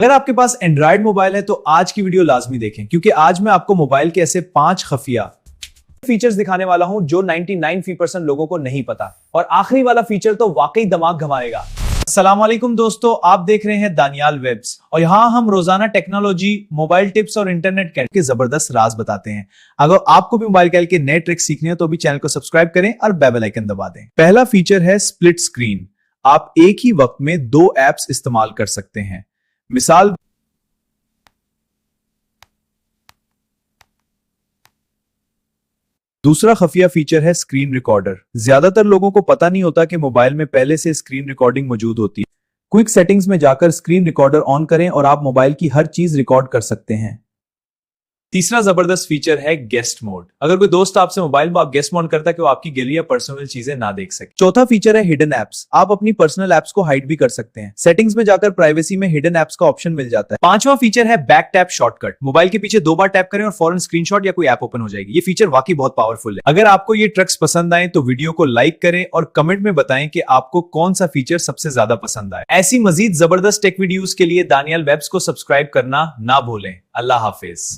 अगर आपके पास Android mobile है तो आज की वीडियो लाजमी देखें, क्योंकि आज मैं आपको मोबाइल के ऐसे 5 खुफिया फीचर्स दिखाने वाला हूं जो 99% लोगों को नहीं पता। और आखिरी वाला फीचर तो वाकई दिमाग घुमाएगा। अस्सलाम वालेकुम दोस्तों, आप देख रहे हैं दानियाल वेब्स और यहां हम रोजाना टेक्नोलॉजी, मोबाइल टिप्स और इंटरनेट के जबरदस्त राज बताते हैं। अगर आपको भी मोबाइल कैल के नए ट्रिक्स सीखने हैं तो भी चैनल को सब्सक्राइब करें और बेल आइकन दबा दें। पहला फीचर है स्प्लिट स्क्रीन। आप एक ही वक्त में 2 ऐप्स इस्तेमाल कर सकते हैं। मिसाल दूसरा खुफिया फीचर है स्क्रीन रिकॉर्डर। ज्यादातर लोगों को पता नहीं होता कि मोबाइल में पहले से स्क्रीन रिकॉर्डिंग मौजूद होती है। क्विक सेटिंग्स में जाकर स्क्रीन रिकॉर्डर ऑन करें और आप मोबाइल की हर चीज रिकॉर्ड कर सकते हैं। तीसरा जबरदस्त फीचर है गेस्ट मोड। अगर कोई दोस्त आपसे मोबाइल में आप गेस्ट मोड करता है कि वो आपकी गैलरी या पर्सनल चीजें ना देख सके। चौथा फीचर है हिडन एप्स। आप अपनी पर्सनल एप्स को हाइड भी कर सकते हैं। सेटिंग्स में जाकर प्राइवेसी में हिडन एप्स का ऑप्शन मिल जाता है। पांचवा फीचर है बैक टैप शॉर्टकट। मोबाइल के पीछे 2 बार टैप करें और फौरन स्क्रीनशॉट या कोई ऐप ओपन हो जाएगी। ये फीचर वाकई बहुत पावरफुल है। अगर आपको ये ट्रिक्स पसंद आए तो वीडियो को लाइक करें और कमेंट में बताएं कि आपको कौन सा फीचर सबसे ज्यादा पसंद आए। ऐसी मजीद जबरदस्त टेक वीडियोस के लिए दानियाल वेब्स को सब्सक्राइब करना ना भूलें। अल्लाह हाफिज।